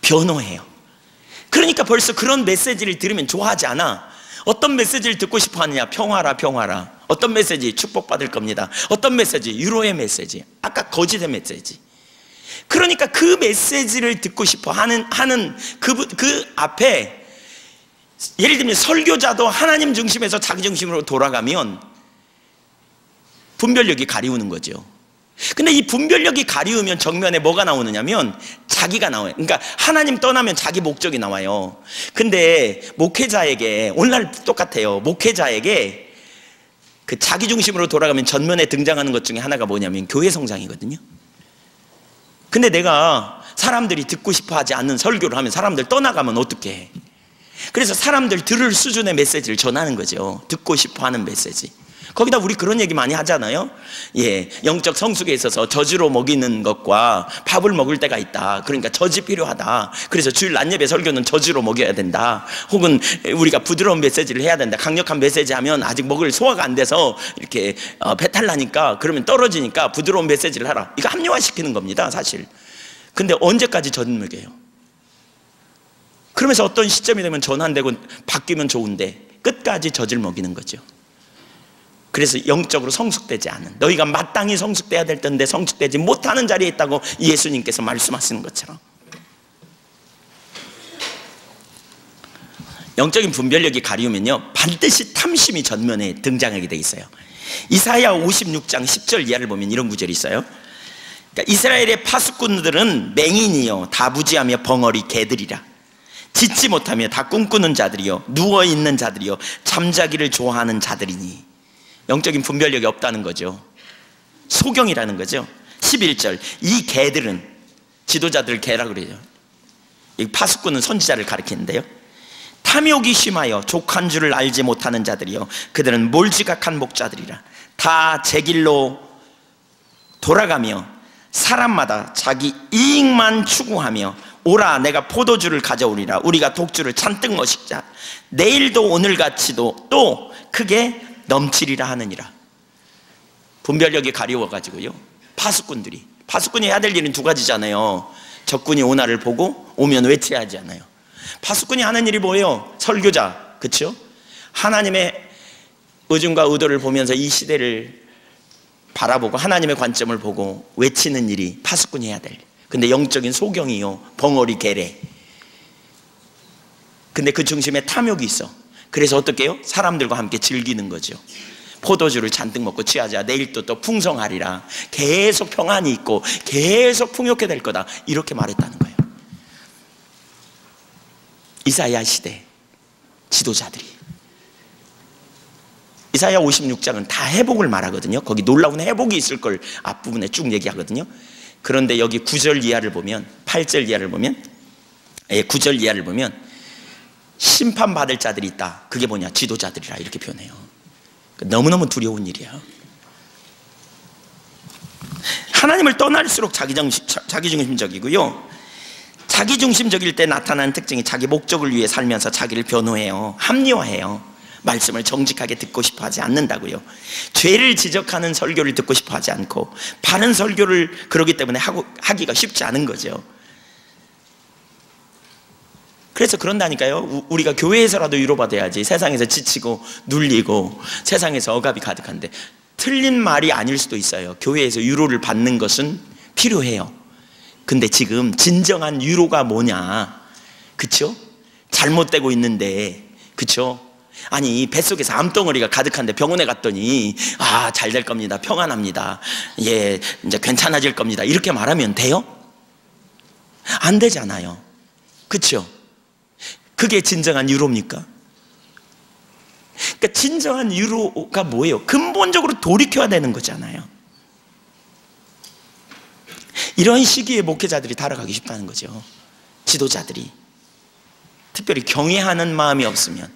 변호해요. 그러니까 벌써 그런 메시지를 들으면 좋아하지 않아. 어떤 메시지를 듣고 싶어 하느냐? 평화라, 평화라. 어떤 메시지? 축복받을 겁니다. 어떤 메시지? 유로의 메시지. 아까 거짓의 메시지. 그러니까 그 메시지를 듣고 싶어 하는 그 앞에, 예를 들면 설교자도 하나님 중심에서 자기 중심으로 돌아가면 분별력이 가리우는 거죠. 근데 이 분별력이 가리우면 정면에 뭐가 나오느냐면 자기가 나와요. 그러니까 하나님 떠나면 자기 목적이 나와요. 근데 목회자에게, 오늘날 똑같아요. 목회자에게 그 자기 중심으로 돌아가면 전면에 등장하는 것 중에 하나가 뭐냐면 교회 성장이거든요. 근데 내가 사람들이 듣고 싶어 하지 않는 설교를 하면 사람들 떠나가면 어떻게 해? 그래서 사람들 들을 수준의 메시지를 전하는 거죠. 듣고 싶어 하는 메시지. 거기다 우리 그런 얘기 많이 하잖아요. 예, 영적 성숙에 있어서 저주로 먹이는 것과 밥을 먹을 때가 있다. 그러니까 젖이 필요하다. 그래서 주일 낮예배 설교는 저주로 먹여야 된다. 혹은 우리가 부드러운 메시지를 해야 된다. 강력한 메시지 하면 아직 먹을 소화가 안 돼서 이렇게 배탈 나니까, 그러면 떨어지니까 부드러운 메시지를 하라. 이거 합리화시키는 겁니다, 사실. 근데 언제까지 젖 먹여요? 그러면서 어떤 시점이 되면 전환되고 바뀌면 좋은데 끝까지 젖을 먹이는 거죠. 그래서 영적으로 성숙되지 않은, 너희가 마땅히 성숙돼야 될 텐데 성숙되지 못하는 자리에 있다고 예수님께서 말씀하시는 것처럼. 영적인 분별력이 가리우면요, 반드시 탐심이 전면에 등장하게 돼 있어요. 이사야 56장 10절 이하를 보면 이런 구절이 있어요. 그러니까 이스라엘의 파수꾼들은 맹인이요 다부지하며 벙어리 개들이라. 짓지 못하며 다 꿈꾸는 자들이요 누워있는 자들이요 잠자기를 좋아하는 자들이니. 영적인 분별력이 없다는 거죠. 소경이라는 거죠. 11절, 이 개들은, 지도자들 개라 그래요. 이 파수꾼은 선지자를 가리키는데요, 탐욕이 심하여 족한 줄을 알지 못하는 자들이요 그들은 몰지각한 목자들이라. 다 제 길로 돌아가며 사람마다 자기 이익만 추구하며 오라 내가 포도주를 가져오리라. 우리가 독주를 잔뜩 머시자. 내일도 오늘같이도 또 크게 넘치리라 하느니라. 분별력이 가리워가지고요, 파수꾼이 해야 될 일은 두 가지잖아요. 적군이 오나를 보고 오면 외쳐야 하지 않아요. 파수꾼이 하는 일이 뭐예요? 설교자, 그렇죠? 하나님의 의중과 의도를 보면서 이 시대를 바라보고 하나님의 관점을 보고 외치는 일이 파수꾼이 해야 될. 근데 영적인 소경이요, 벙어리 계래. 근데 그 중심에 탐욕이 있어. 그래서 어떻게 해요? 사람들과 함께 즐기는 거죠. 포도주를 잔뜩 먹고 취하자. 내일 또 풍성하리라. 계속 평안이 있고 계속 풍요케 될 거다. 이렇게 말했다는 거예요. 이사야 시대 지도자들이. 이사야 56장은 다 회복을 말하거든요. 거기 놀라운 회복이 있을 걸 앞부분에 쭉 얘기하거든요. 그런데 여기 9절 이하를 보면, 8절 이하를 보면, 9절 이하를 보면 심판받을 자들이 있다. 그게 뭐냐? 지도자들이라 이렇게 표현해요. 너무너무 두려운 일이야. 하나님을 떠날수록 자기중심적이고요, 자기중심적일 때 나타나는 특징이 자기 목적을 위해 살면서 자기를 변호해요. 합리화해요. 말씀을 정직하게 듣고 싶어 하지 않는다고요. 죄를 지적하는 설교를 듣고 싶어 하지 않고 바른 설교를 그러기 때문에 하기가 쉽지 않은 거죠. 그래서 그런다니까요. 우리가 교회에서라도 위로받아야지. 세상에서 지치고 눌리고 세상에서 억압이 가득한데, 틀린 말이 아닐 수도 있어요. 교회에서 위로를 받는 것은 필요해요. 근데 지금 진정한 위로가 뭐냐, 그쵸? 잘못되고 있는데, 그쵸? 아니 뱃속에서 암덩어리가 가득한데 병원에 갔더니 잘 될 겁니다, 평안합니다, 예, 이제 괜찮아질 겁니다, 이렇게 말하면 돼요? 안 되잖아요. 그쵸? 그게 진정한 위로입니까? 그러니까 진정한 위로가 뭐예요? 근본적으로 돌이켜야 되는 거잖아요. 이런 시기에 목회자들이 달아가기 쉽다는 거죠. 지도자들이 특별히 경외하는 마음이 없으면.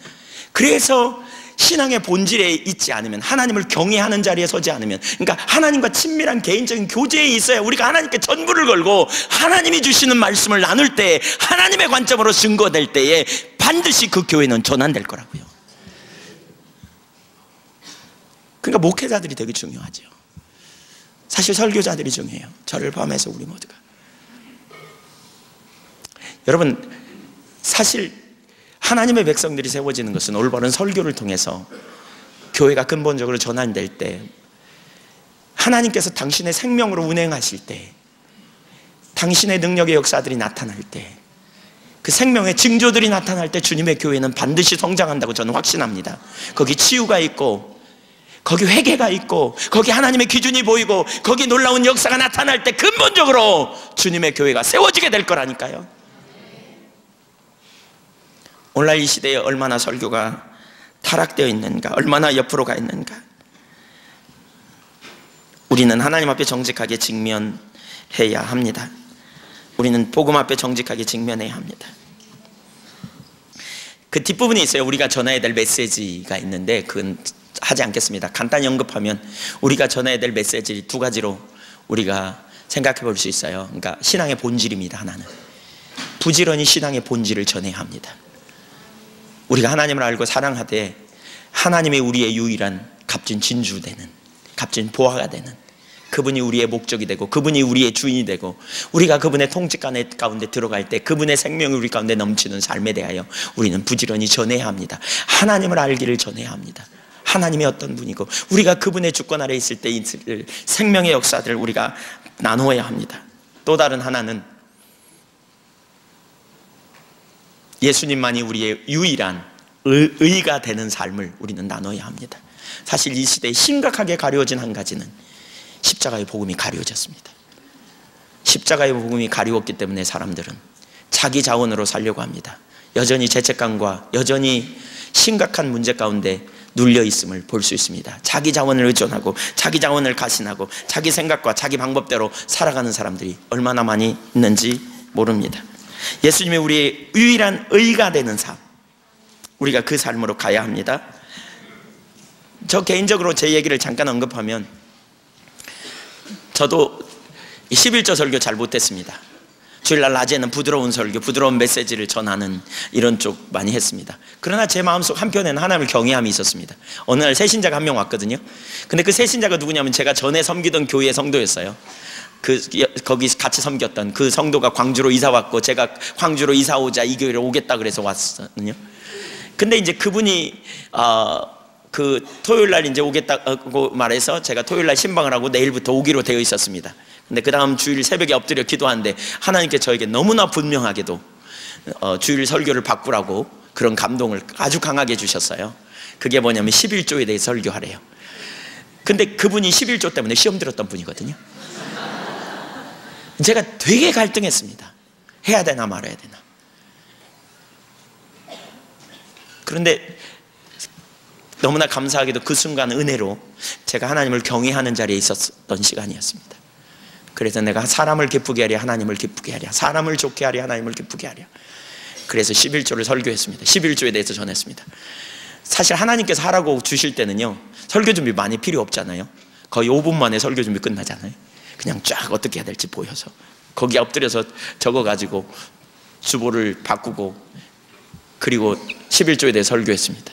그래서 신앙의 본질에 있지 않으면, 하나님을 경외하는 자리에 서지 않으면, 그러니까 하나님과 친밀한 개인적인 교제에 있어야 우리가 하나님께 전부를 걸고 하나님이 주시는 말씀을 나눌 때, 하나님의 관점으로 증거될 때에 반드시 그 교회는 전환될 거라고요. 그러니까 목회자들이 되게 중요하죠. 사실 설교자들이 중요해요. 저를 포함해서 우리 모두가. 여러분, 사실 하나님의 백성들이 세워지는 것은 올바른 설교를 통해서 교회가 근본적으로 전환될 때, 하나님께서 당신의 생명으로 운행하실 때, 당신의 능력의 역사들이 나타날 때, 그 생명의 징조들이 나타날 때 주님의 교회는 반드시 성장한다고 저는 확신합니다. 거기 치유가 있고, 거기 회개가 있고, 거기 하나님의 기준이 보이고, 거기 놀라운 역사가 나타날 때 근본적으로 주님의 교회가 세워지게 될 거라니까요. 오늘날 이 시대에 얼마나 설교가 타락되어 있는가, 얼마나 옆으로 가 있는가. 우리는 하나님 앞에 정직하게 직면해야 합니다. 우리는 복음 앞에 정직하게 직면해야 합니다. 그 뒷부분에 있어요. 우리가 전해야 될 메시지가 있는데 그건 하지 않겠습니다. 간단히 언급하면 우리가 전해야 될 메시지 두 가지로 우리가 생각해 볼 수 있어요. 그러니까 신앙의 본질입니다. 하나는 부지런히 신앙의 본질을 전해야 합니다. 우리가 하나님을 알고 사랑하되 하나님이 우리의 유일한 값진 진주되는, 값진 보화가 되는, 그분이 우리의 목적이 되고 그분이 우리의 주인이 되고 우리가 그분의 통치 가운데 들어갈 때 그분의 생명이 우리 가운데 넘치는 삶에 대하여 우리는 부지런히 전해야 합니다. 하나님을 알기를 전해야 합니다. 하나님이 어떤 분이고 우리가 그분의 주권 아래 있을 때 있을 생명의 역사들을 우리가 나누어야 합니다. 또 다른 하나는 예수님만이 우리의 유일한 의가 되는 삶을 우리는 나눠야 합니다. 사실 이 시대에 심각하게 가려워진 한 가지는 십자가의 복음이 가려워졌습니다. 십자가의 복음이 가리웠기 때문에 사람들은 자기 자원으로 살려고 합니다. 여전히 죄책감과 여전히 심각한 문제 가운데 눌려 있음을 볼 수 있습니다. 자기 자원을 의존하고 자기 자원을 가신하고 자기 생각과 자기 방법대로 살아가는 사람들이 얼마나 많이 있는지 모릅니다. 예수님이 우리의 유일한 의가 되는 삶, 우리가 그 삶으로 가야 합니다. 저 개인적으로 제 얘기를 잠깐 언급하면, 저도 11조 설교 잘 못했습니다. 주일날 낮에는 부드러운 설교, 부드러운 메시지를 전하는 이런 쪽 많이 했습니다. 그러나 제 마음속 한편에는 하나님을 경외함이 있었습니다. 어느 날 새신자가 한 명 왔거든요. 근데 그 새신자가 누구냐면 제가 전에 섬기던 교회 성도였어요. 거기 같이 섬겼던 그 성도가 광주로 이사 왔고, 제가 광주로 이사 오자 이 교회로 오겠다 그래서 왔거든요. 근데 이제 그분이 그 토요일 날 이제 오겠다고 말해서 제가 토요일 날 신방을 하고 내일부터 오기로 되어 있었습니다. 근데 그 다음 주일 새벽에 엎드려 기도하는데 하나님께 저에게 너무나 분명하게도 주일 설교를 바꾸라고 그런 감동을 아주 강하게 주셨어요. 그게 뭐냐면 11조에 대해 설교하래요. 근데 그분이 11조 때문에 시험 들었던 분이거든요. 제가 되게 갈등했습니다. 해야 되나 말아야 되나. 그런데 너무나 감사하게도 그 순간 은혜로 제가 하나님을 경외하는 자리에 있었던 시간이었습니다. 그래서 내가 사람을 기쁘게 하랴 하나님을 기쁘게 하랴, 사람을 좋게 하랴 하나님을 기쁘게 하랴. 그래서 11조를 설교했습니다. 11조에 대해서 전했습니다. 사실 하나님께서 하라고 주실 때는요, 설교 준비 많이 필요 없잖아요. 거의 5분 만에 설교 준비 끝나잖아요. 그냥 쫙 어떻게 해야 될지 보여서 거기 엎드려서 적어가지고 주보를 바꾸고, 그리고 11조에 대해 설교했습니다.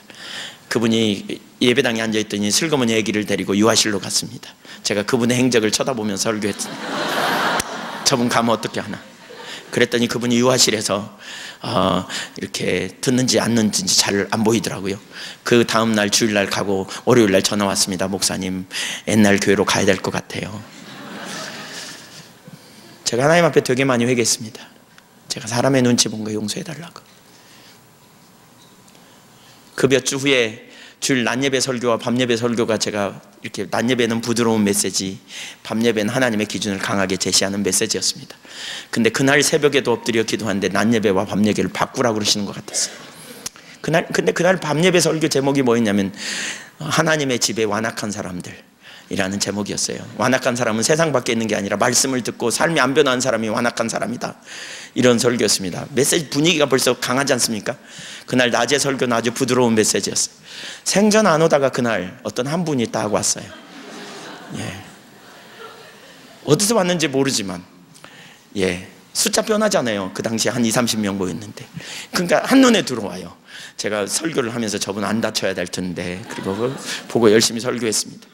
그분이 예배당에 앉아있더니 슬그머니 아기를 데리고 유아실로 갔습니다. 제가 그분의 행적을 쳐다보면서 설교했습니다. 저분 가면 어떻게 하나. 그랬더니 그분이 유아실에서 이렇게 듣는지 안 듣는지 잘 안 보이더라고요. 그 다음날 주일날 가고 월요일날 전화 왔습니다. 목사님, 옛날 교회로 가야 될 것 같아요. 제가 하나님 앞에 되게 많이 회개했습니다. 제가 사람의 눈치 본 거 용서해달라고. 그 몇 주 후에 주일 낮예배 설교와 밤예배 설교가, 제가 이렇게 낮예배는 부드러운 메시지, 밤예배는 하나님의 기준을 강하게 제시하는 메시지였습니다. 근데 그날 새벽에도 엎드려 기도하는데 낮예배와 밤예배를 바꾸라고 그러시는 것 같았어요. 근데 그날 밤예배 설교 제목이 뭐였냐면 하나님의 집에 완악한 사람들이라는 제목이었어요. 완악한 사람은 세상 밖에 있는 게 아니라 말씀을 듣고 삶이 안 변화한 사람이 완악한 사람이다, 이런 설교였습니다. 메시지 분위기가 벌써 강하지 않습니까? 그날 낮에 설교는 아주 부드러운 메시지였어요. 생전 안 오다가 그날 어떤 한 분이 딱 왔어요. 예. 어디서 왔는지 모르지만, 예, 숫자 변하잖아요. 그 당시에 한 20-30명 모였는데, 그러니까 한눈에 들어와요. 제가 설교를 하면서 저분 안 다쳐야 될 텐데, 그리고 보고 열심히 설교했습니다.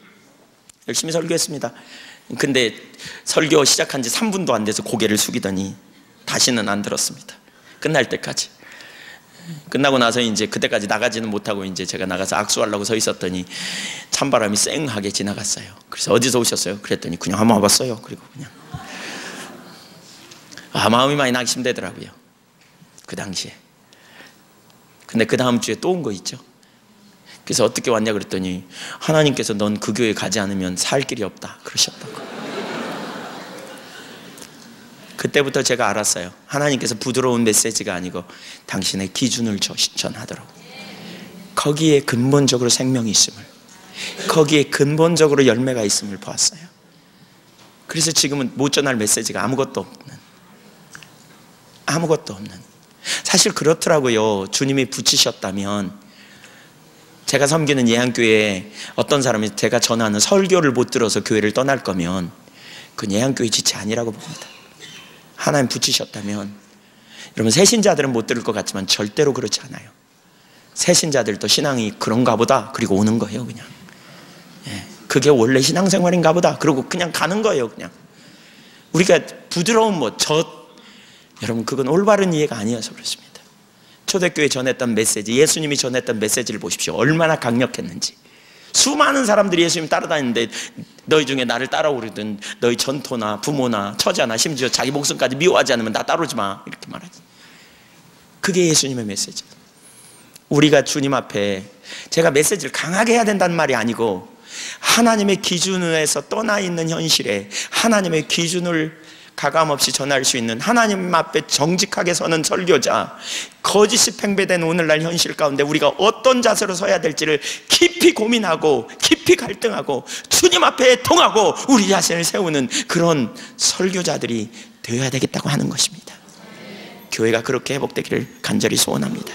열심히 설교했습니다. 근데 설교 시작한 지 3분도 안 돼서 고개를 숙이더니 다시는 안 들었습니다. 끝날 때까지. 끝나고 나서 이제 그때까지 나가지는 못하고 이제 제가 나가서 악수하려고 서 있었더니 찬바람이 쌩하게 지나갔어요. 그래서 어디서 오셨어요? 그랬더니 그냥 한번 와봤어요. 그리고 그냥 마음이 많이 낙심되더라고요, 그 당시에. 근데 그 다음 주에 또 온 거 있죠. 그래서 어떻게 왔냐 그랬더니 하나님께서 넌 그 교회 가지 않으면 살 길이 없다 그러셨다고. 그때부터 제가 알았어요. 하나님께서 부드러운 메시지가 아니고 당신의 기준을 전하더라고. 거기에 근본적으로 생명이 있음을, 거기에 근본적으로 열매가 있음을 보았어요. 그래서 지금은 못 전할 메시지가 아무것도 없는. 사실 그렇더라고요. 주님이 붙이셨다면, 제가 섬기는 예한교회에 어떤 사람이 제가 전하는 설교를 못 들어서 교회를 떠날 거면 그건 예한교회 지체 아니라고 봅니다. 하나님 붙이셨다면, 여러분 새신자들은 못 들을 것 같지만 절대로 그렇지 않아요. 새신자들도 신앙이 그런가 보다, 그리고 오는 거예요. 그냥, 예, 그게 원래 신앙생활인가 보다, 그리고 그냥 가는 거예요. 그냥 우리가 부드러운 여러분 그건 올바른 이해가 아니어서 그렇습니다. 초대교회 전했던 메시지, 예수님이 전했던 메시지를 보십시오. 얼마나 강력했는지. 수많은 사람들이 예수님 따라다니는데 너희 중에 나를 따라오르든 너희 전토나 부모나 처자나 심지어 자기 목숨까지 미워하지 않으면 나 따라오지 마, 이렇게 말하지. 그게 예수님의 메시지. 우리가 주님 앞에, 제가 메시지를 강하게 해야 된다는 말이 아니고 하나님의 기준에서 떠나 있는 현실에 하나님의 기준을 가감없이 전할 수 있는, 하나님 앞에 정직하게 서는 설교자, 거짓이 팽배된 오늘날 현실 가운데 우리가 어떤 자세로 서야 될지를 깊이 고민하고 깊이 갈등하고 주님 앞에 통하고 우리 자신을 세우는 그런 설교자들이 되어야 되겠다고 하는 것입니다. 교회가 그렇게 회복되기를 간절히 소원합니다.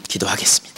기도하겠습니다.